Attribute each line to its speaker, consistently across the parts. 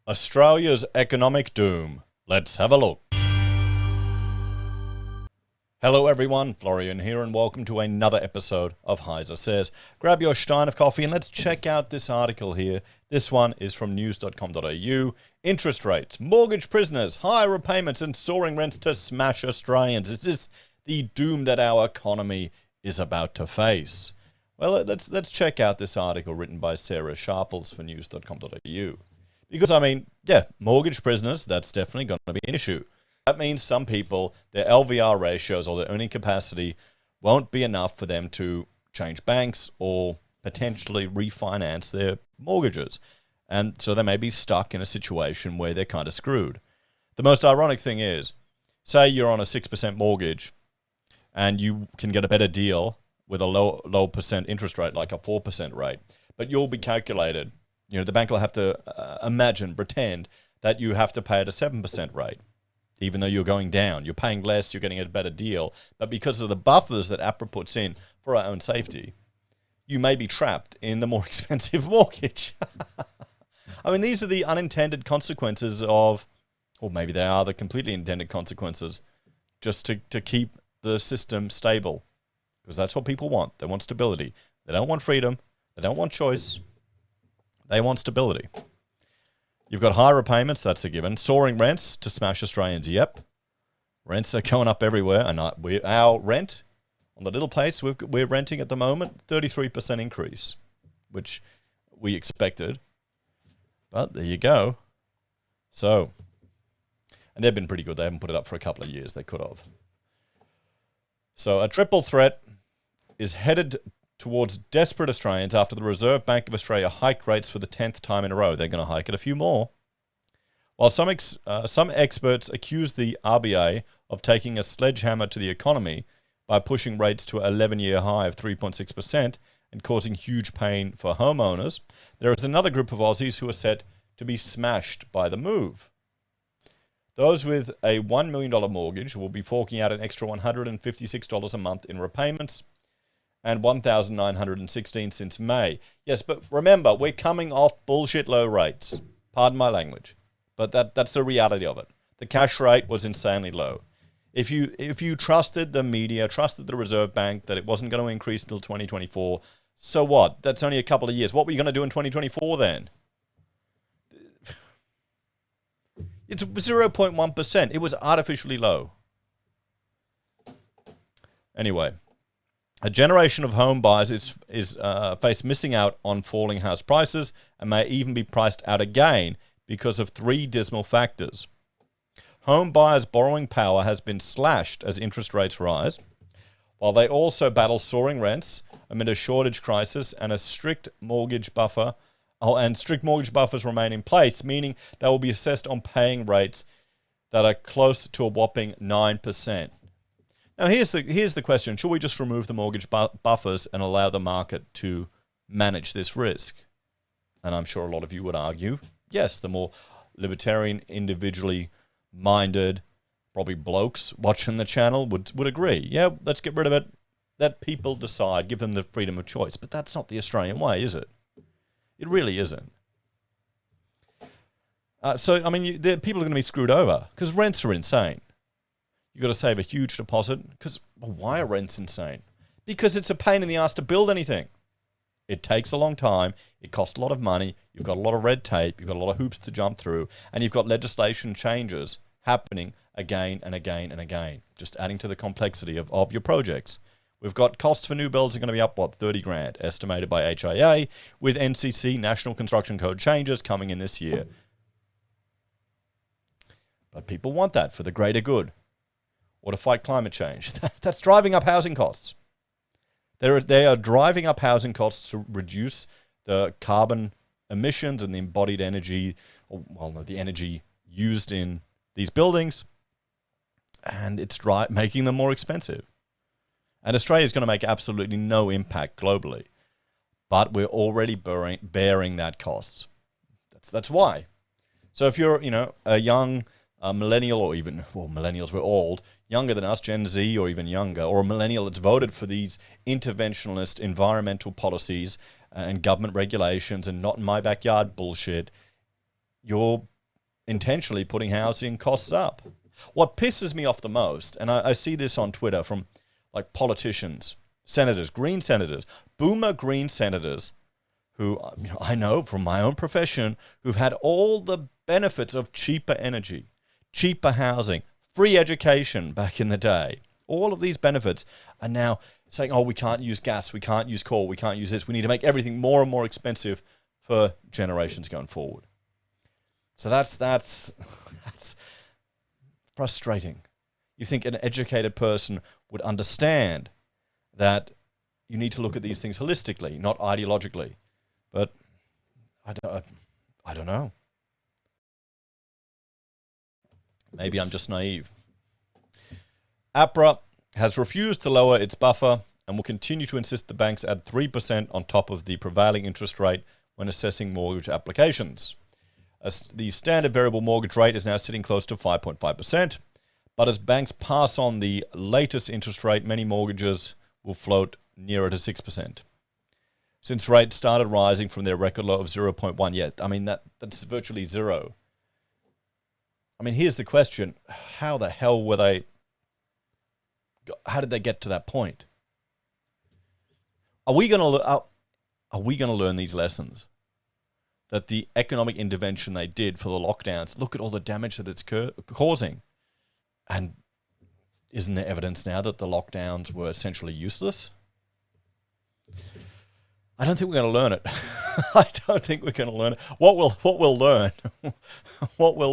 Speaker 1: Australia's economic doom. Let's have a look. Hello everyone, Florian here and welcome to another episode of HeiseSays. Grab your stein of coffee and let's check out this article here. This one is from news.com.au. Interest rates, mortgage prisoners, high repayments and soaring rents to smash Australians. Is this the doom that our economy is about to face? Well, let's check out this article written by Sarah Sharples for news.com.au. Because, mortgage prisoners, that's definitely going to be an issue. That means some people, their LVR ratios or their earning capacity won't be enough for them to change banks or potentially refinance their mortgages. And so they may be stuck in a situation where they're kind of screwed. The most ironic thing is, say you're on a 6% mortgage and you can get a better deal with a low percent interest rate, like a 4% rate, but you'll be calculated. The bank will have to pretend that you have to pay at a 7% rate, even though you're going down. You're paying less, you're getting a better deal. But because of the buffers that APRA puts in for our own safety, you may be trapped in the more expensive mortgage. These are the unintended consequences of, or maybe they are the completely intended consequences, just to keep the system stable. Because that's what people want. They want stability. They don't want freedom. They don't want choice. They want stability. You've got high repayments, that's a given. Soaring rents to smash Australians, yep. Rents are going up everywhere. And our rent on the little place we're renting at the moment, 33% increase, which we expected. But there you go. So, and they've been pretty good. They haven't put it up for a couple of years. They could have. So a triple threat is headed towards desperate Australians after the Reserve Bank of Australia hiked rates for the 10th time in a row. They're going to hike it a few more. While some experts accuse the RBA of taking a sledgehammer to the economy by pushing rates to an 11-year high of 3.6% and causing huge pain for homeowners, there is another group of Aussies who are set to be smashed by the move. Those with a $1 million mortgage will be forking out an extra $156 a month in repayments, and $1,916 since May. Yes, but remember, we're coming off bullshit low rates. Pardon my language. But that's the reality of it. The cash rate was insanely low. If you trusted the media, trusted the Reserve Bank that it wasn't going to increase until 2024, so what? That's only a couple of years. What were you going to do in 2024 then? It's 0.1%. It was artificially low. Anyway. A generation of home buyers is face missing out on falling house prices and may even be priced out again because of three dismal factors. Home buyers' borrowing power has been slashed as interest rates rise, while they also battle soaring rents amid a shortage crisis and a strict mortgage buffer. And strict mortgage buffers remain in place, meaning they will be assessed on paying rates that are close to a whopping 9%. Now, here's the question. Should we just remove the mortgage buffers and allow the market to manage this risk? And I'm sure a lot of you would argue, yes, the more libertarian, individually minded, probably blokes watching the channel would agree. Yeah, let's get rid of it. Let people decide. Give them the freedom of choice. But that's not the Australian way, is it? It really isn't. The people are going to be screwed over because rents are insane. You've got to save a huge deposit because why are rents insane? Because it's a pain in the ass to build anything. It takes a long time. It costs a lot of money. You've got a lot of red tape. You've got a lot of hoops to jump through. And you've got legislation changes happening again and again and again, just adding to the complexity of your projects. We've got costs for new builds are going to be up, 30 grand, estimated by HIA, with NCC, National Construction Code changes coming in this year. But people want that for the greater good. Or to fight climate change. That's driving up housing costs. They are driving up housing costs to reduce the carbon emissions and the embodied energy, the energy used in these buildings, and it's making them more expensive. And Australia is going to make absolutely no impact globally, but we're already bearing that cost. That's why. So if you're, a young millennial or even, millennials, we're old, younger than us, Gen Z or even younger, or a millennial that's voted for these interventionist environmental policies and government regulations and not in my backyard bullshit, you're intentionally putting housing costs up. What pisses me off the most, and I see this on Twitter from like politicians, senators, green senators, boomer green senators, who I know from my own profession, who've had all the benefits of cheaper energy, cheaper housing, free education back in the day. All of these benefits are now saying, oh, we can't use gas, we can't use coal, we can't use this. We need to make everything more and more expensive for generations going forward. So that's frustrating. You think an educated person would understand that you need to look at these things holistically, not ideologically. But I don't know. Maybe I'm just naive. APRA has refused to lower its buffer and will continue to insist the banks add 3% on top of the prevailing interest rate when assessing mortgage applications. The standard variable mortgage rate is now sitting close to 5.5%, but as banks pass on the latest interest rate, many mortgages will float nearer to 6%. Since rates started rising from their record low of 0.1, yet, I mean, that's virtually zero. I mean, here's the question. How the hell were they... How did they get to that point? Are we going to learn these lessons? That the economic intervention they did for the lockdowns, look at all the damage that it's causing. And isn't there evidence now that the lockdowns were essentially useless? I don't think we're going to learn it. I don't think we're going to learn it. What we'll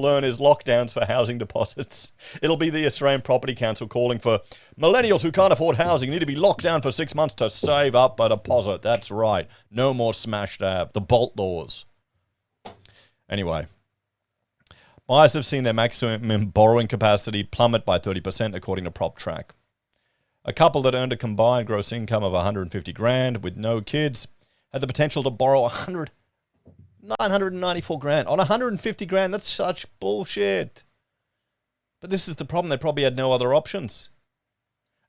Speaker 1: learn is lockdowns for housing deposits. It'll be the Australian Property Council calling for millennials who can't afford housing need to be locked down for 6 months to save up a deposit. That's right. No more smash dab. The Bolt laws. Anyway, buyers have seen their maximum borrowing capacity plummet by 30%, according to PropTrack. A couple that earned a combined gross income of 150 grand with no kids had the potential to borrow 994 grand on 150 grand. That's such bullshit. But this is the problem. They probably had no other options.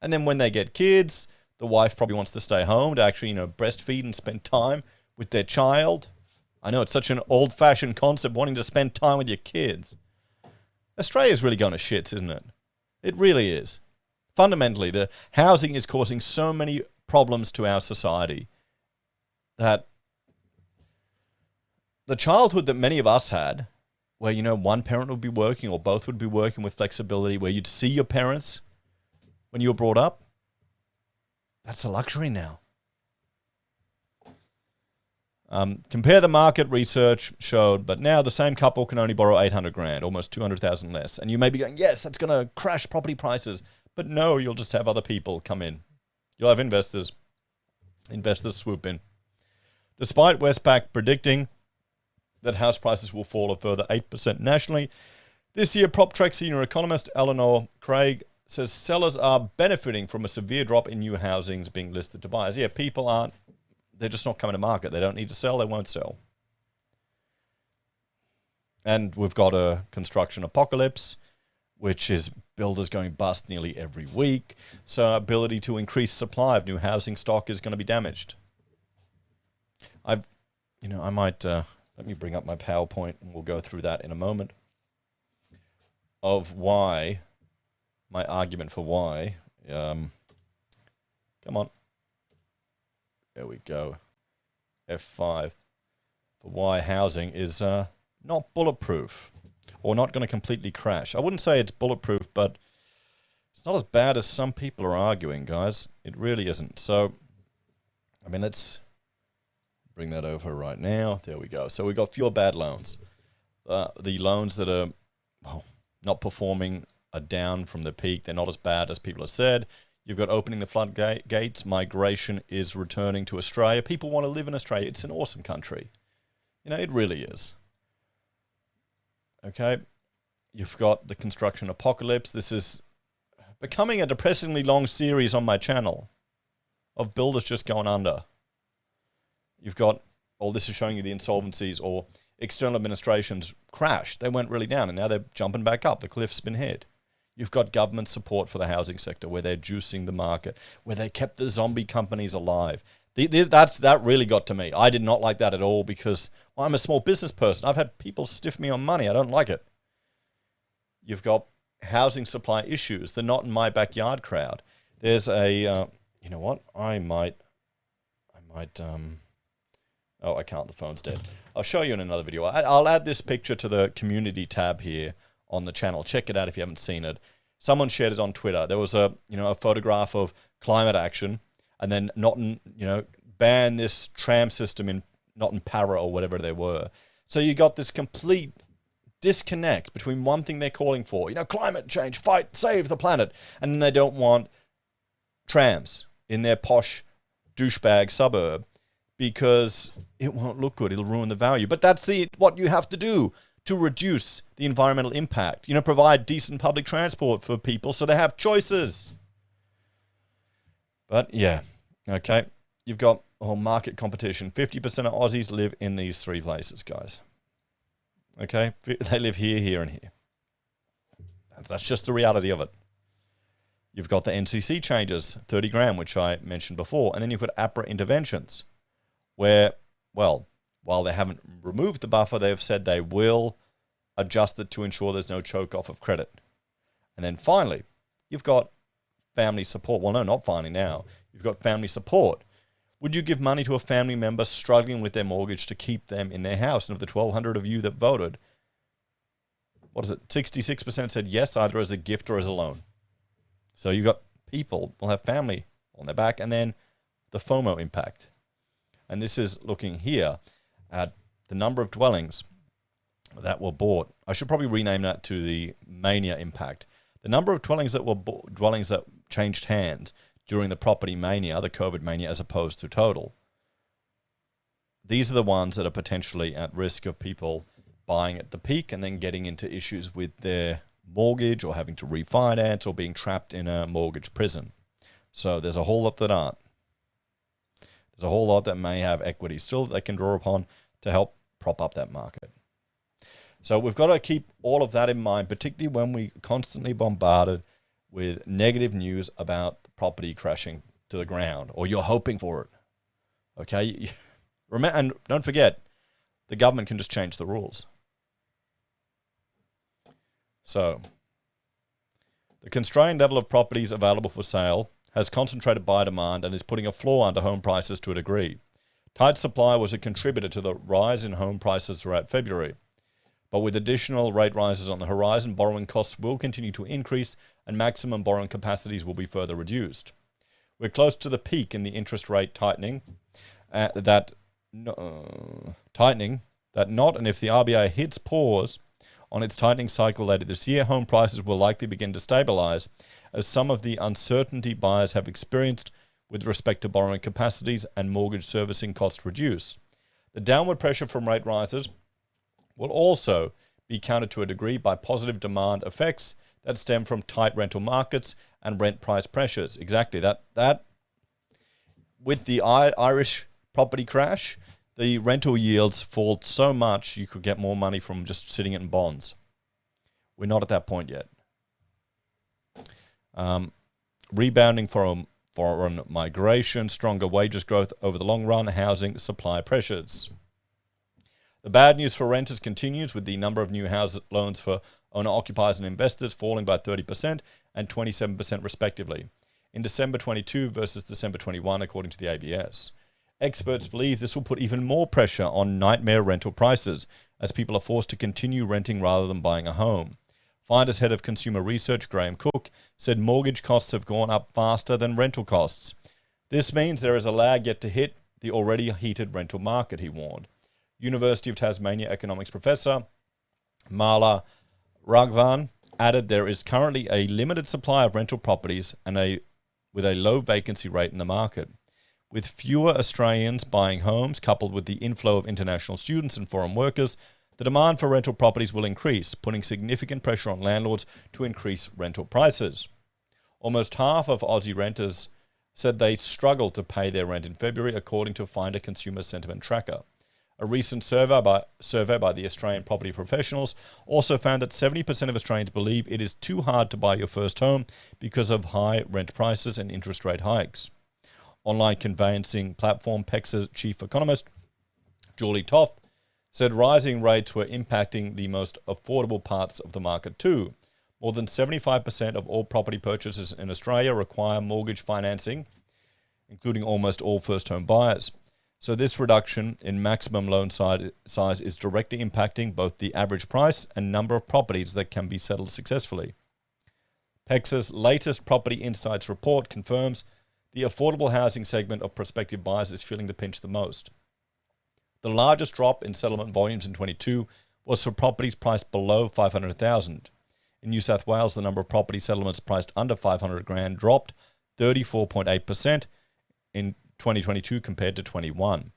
Speaker 1: And then when they get kids, the wife probably wants to stay home to actually, breastfeed and spend time with their child. I know it's such an old-fashioned concept, wanting to spend time with your kids. Australia's really going to shits, isn't it? It really is. Fundamentally, the housing is causing so many problems to our society that the childhood that many of us had, where, one parent would be working or both would be working with flexibility, where you'd see your parents when you were brought up, that's a luxury now. Compare the market research showed, but now the same couple can only borrow 800 grand, almost 200,000 less. And you may be going, yes, that's going to crash property prices. But no, you'll just have other people come in. You'll have investors swoop in. Despite Westpac predicting that house prices will fall a further 8% nationally, this year PropTrack senior economist Eleanor Craig says sellers are benefiting from a severe drop in new housings being listed to buyers. Yeah, people aren't. They're just not coming to market. They don't need to sell. They won't sell. And we've got a construction apocalypse, which is builders going bust nearly every week. So ability to increase supply of new housing stock is going to be damaged. I might, let me bring up my PowerPoint and we'll go through that in a moment. Of why, my argument for why, come on. There we go. F5. For why housing is not bulletproof or not going to completely crash. I wouldn't say it's bulletproof, but it's not as bad as some people are arguing, guys. It really isn't. So, let's bring that over right now. There we go. So we've got fewer bad loans. The loans that are not performing are down from the peak. They're not as bad as people have said. You've got opening the floodgates. Migration is returning to Australia. People want to live in Australia. It's an awesome country. It really is. Okay. You've got the construction apocalypse. This is becoming a depressingly long series on my channel of builders just going under. You've got, this is showing you the insolvencies or external administrations crashed. They went really down and now they're jumping back up. The cliff's been hit. You've got government support for the housing sector where they're juicing the market, where they kept the zombie companies alive. That really got to me. I did not like that at all because I'm a small business person. I've had people stiff me on money. I don't like it. You've got housing supply issues, the not in my backyard crowd. There's a, you know what? I might, oh, I can't, the phone's dead. I'll show you in another video. I'll add this picture to the community tab here on the channel. Check it out if you haven't seen it. Someone shared it on Twitter. There was a photograph of climate action, and then ban this tram system in Para or whatever they were. So you got this complete disconnect between one thing they're calling for, climate change, fight, save the planet, and then they don't want trams in their posh douchebag suburb because it won't look good. It'll ruin the value. But that's what you have to do to reduce the environmental impact. Provide decent public transport for people so they have choices. But yeah, okay. You've got market competition. 50% of Aussies live in these three places, guys. Okay? They live here, here, and here. That's just the reality of it. You've got the NCC changes, 30 grand, which I mentioned before. And then you've got APRA interventions, where, well, while they haven't removed the buffer, they've said they will adjust it to ensure there's no choke-off of credit. And then finally, you've got family support. Well, no, not finally now. You've got family support. Would you give money to a family member struggling with their mortgage to keep them in their house? And of the 1,200 of you that voted, 66% said yes, either as a gift or as a loan. So you've got people will have family on their back, and then the FOMO impact. And this is looking here at the number of dwellings that were bought. I should probably rename that to the mania impact. The number of dwellings that changed hands during the property mania, the COVID mania, as opposed to total. These are the ones that are potentially at risk of people buying at the peak and then getting into issues with their mortgage or having to refinance or being trapped in a mortgage prison. So there's a whole lot that aren't. There's a whole lot that may have equity still that they can draw upon to help prop up that market. So we've got to keep all of that in mind, particularly when we constantly bombarded with negative news about the property crashing to the ground, or you're hoping for it. Okay? Remember, and don't forget, the government can just change the rules. So, the constrained level of properties available for sale has concentrated buyer demand and is putting a floor under home prices to a degree. Tight supply was a contributor to the rise in home prices throughout February. But with additional rate rises on the horizon, borrowing costs will continue to increase and maximum borrowing capacities will be further reduced. We're close to the peak in the interest rate tightening, and if the RBA hits pause on its tightening cycle later this year, home prices will likely begin to stabilize as some of the uncertainty buyers have experienced with respect to borrowing capacities and mortgage servicing costs reduce. The downward pressure from rate rises will also be countered to a degree by positive demand effects that stem from tight rental markets and rent price pressures. Exactly. That with the Irish property crash, the rental yields fall so much you could get more money from just sitting it in bonds. We're not at that point yet. Rebounding from foreign migration, stronger wages growth over the long run, housing supply pressures. The bad news for renters continues, with the number of new house loans for owner-occupiers and investors falling by 30% and 27% respectively in December 22 versus December 21, according to the ABS. Experts believe this will put even more pressure on nightmare rental prices as people are forced to continue renting rather than buying a home. Finders head of consumer research, Graham Cook, said mortgage costs have gone up faster than rental costs. This means there is a lag yet to hit the already heated rental market, he warned. University of Tasmania economics professor Mala Raghavan added there is currently a limited supply of rental properties and with a low vacancy rate in the market. With fewer Australians buying homes, coupled with the inflow of international students and foreign workers, the demand for rental properties will increase, putting significant pressure on landlords to increase rental prices. Almost half of Aussie renters said they struggled to pay their rent in February, according to Finder Consumer Sentiment Tracker. A recent survey by the Australian Property Professionals also found that 70% of Australians believe it is too hard to buy your first home because of high rent prices and interest rate hikes. Online conveyancing platform PEXA's chief economist, Julie Toff, said rising rates were impacting the most affordable parts of the market too. More than 75% of all property purchases in Australia require mortgage financing, including almost all first-home buyers. So this reduction in maximum loan size is directly impacting both the average price and number of properties that can be settled successfully. PEXA's latest Property Insights report confirms the affordable housing segment of prospective buyers is feeling the pinch the most. The largest drop in settlement volumes in 22 was for properties priced below $500,000. In New South Wales, the number of property settlements priced under $500,000 dropped 34.8% in 2022 compared to 21.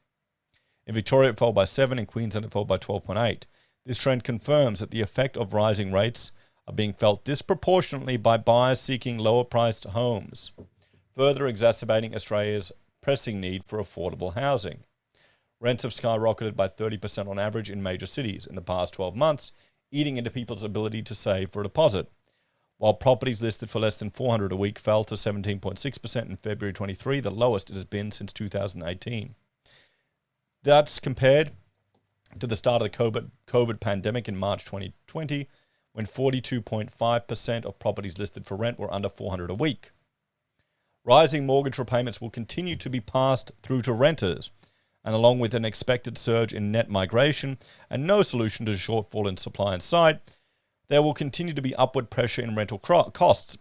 Speaker 1: In Victoria, it fell by 7, in Queensland, it fell by 12.8. This trend confirms that the effect of rising rates are being felt disproportionately by buyers seeking lower-priced homes, further exacerbating Australia's pressing need for affordable housing. Rents have skyrocketed by 30% on average in major cities in the past 12 months, eating into people's ability to save for a deposit. While properties listed for less than $400 a week fell to 17.6% in February 23, the lowest it has been since 2018. That's compared to the start of the COVID pandemic in March 2020, when 42.5% of properties listed for rent were under $400 a week. Rising mortgage repayments will continue to be passed through to renters, and along with an expected surge in net migration and no solution to the shortfall in supply and sight, there will continue to be upward pressure in rental costs,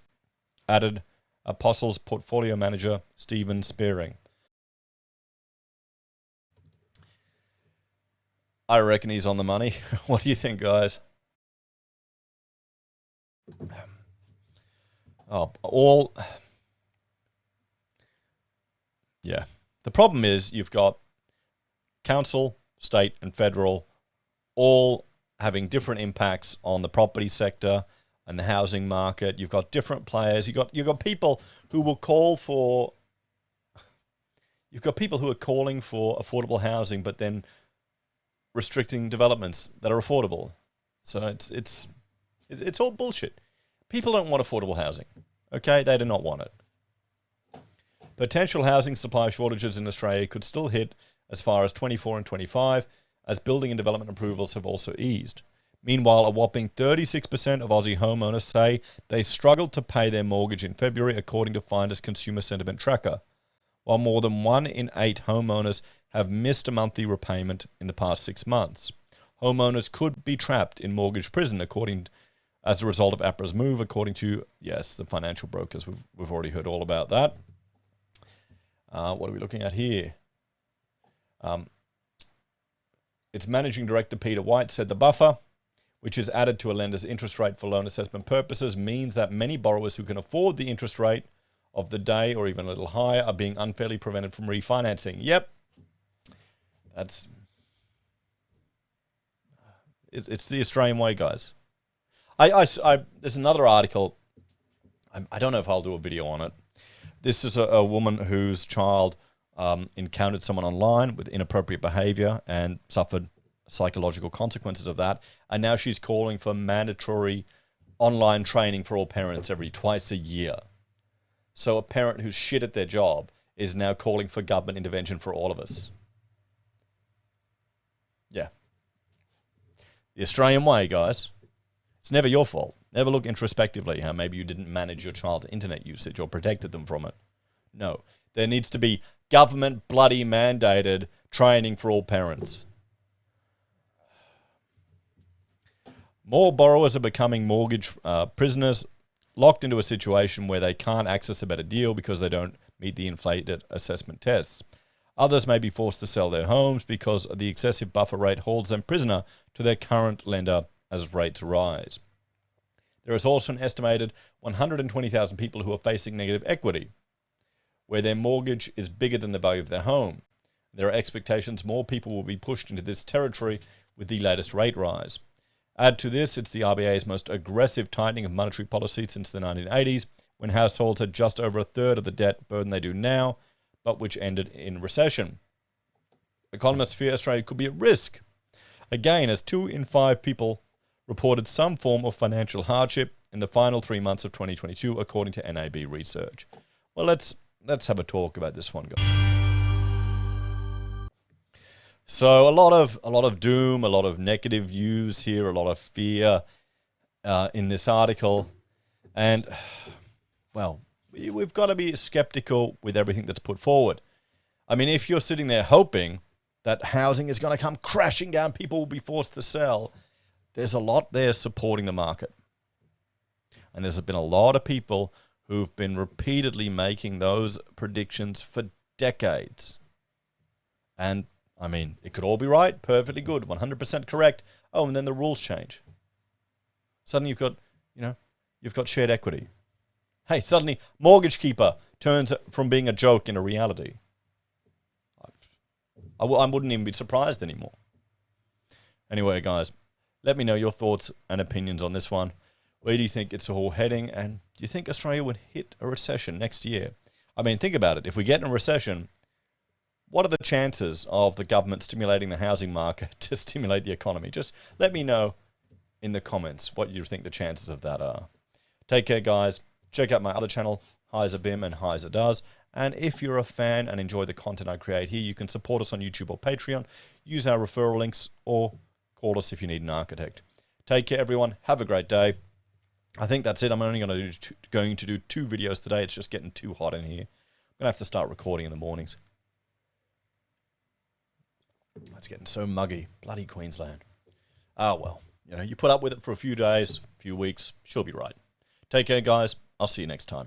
Speaker 1: added Apostle's portfolio manager, Stephen Spearing. I reckon he's on the money. What do you think, guys? Yeah. The problem is you've got council, state, and federal all having different impacts on the property sector and the housing market. You've got different players. You've got people who will call for. You've got people who are calling for affordable housing, but then restricting developments that are affordable. So it's all bullshit. People don't want affordable housing. Okay, they do not want it. Potential housing supply shortages in Australia could still hit as far as 24 and 25, as building and development approvals have also eased. Meanwhile, a whopping 36% of Aussie homeowners say they struggled to pay their mortgage in February, according to Finder's Consumer Sentiment Tracker, while more than 1 in 8 homeowners have missed a monthly repayment in the past 6 months. Homeowners could be trapped in mortgage prison, as a result of APRA's move, according to, yes, the financial brokers. We've already heard all about that. What are we looking at here? Its managing director, Peter White, said the buffer, which is added to a lender's interest rate for loan assessment purposes, means that many borrowers who can afford the interest rate of the day or even a little higher are being unfairly prevented from refinancing. Yep. It's the Australian way, guys. There's another article. I don't know if I'll do a video on it. This is a woman whose child encountered someone online with inappropriate behavior and suffered psychological consequences of that. And now she's calling for mandatory online training for all parents twice a year. So a parent who's shit at their job is now calling for government intervention for all of us. Yeah. The Australian way, guys. It's never your fault. Never look introspectively how maybe you didn't manage your child's internet usage or protected them from it. No. There needs to be government bloody mandated training for all parents. More borrowers are becoming mortgage prisoners, locked into a situation where they can't access a better deal because they don't meet the inflated assessment tests. Others may be forced to sell their homes because the excessive buffer rate holds them prisoner to their current lender as rates rise. There is also an estimated 120,000 people who are facing negative equity, where their mortgage is bigger than the value of their home. There are expectations more people will be pushed into this territory with the latest rate rise. Add to this, it's the RBA's most aggressive tightening of monetary policy since the 1980s, when households had just over a third of the debt burden they do now, but which ended in recession. Economists fear Australia could be at risk, again, as 2 in 5 people reported some form of financial hardship in the final 3 months of 2022, according to NAB research. Well, let's have a talk about this one, guys. So a lot of doom, a lot of negative views here, a lot of fear in this article. And, well, we've got to be skeptical with everything that's put forward. I mean, if you're sitting there hoping that housing is going to come crashing down, people will be forced to sell, there's a lot there supporting the market. And there's been a lot of people who've been repeatedly making those predictions for decades. And, I mean, it could all be right, perfectly good, 100% correct. Oh, and then the rules change. Suddenly you've got shared equity. Hey, suddenly Mortgage Keeper turns from being a joke into reality. I wouldn't even be surprised anymore. Anyway, guys, let me know your thoughts and opinions on this one. Where do you think it's all heading? And do you think Australia would hit a recession next year? I mean, think about it. If we get in a recession, what are the chances of the government stimulating the housing market to stimulate the economy? Just let me know in the comments what you think the chances of that are. Take care, guys. Check out my other channel, Heise BIM and Heise Does. And if you're a fan and enjoy the content I create here, you can support us on YouTube or Patreon. Use our referral links or call us if you need an architect. Take care, everyone. Have a great day. I think that's it. I'm only going to do 2 videos today. It's just getting too hot in here. I'm going to have to start recording in the mornings. It's getting so muggy. Bloody Queensland. Ah, well. You put up with it for a few days, a few weeks. She'll be right. Take care, guys. I'll see you next time.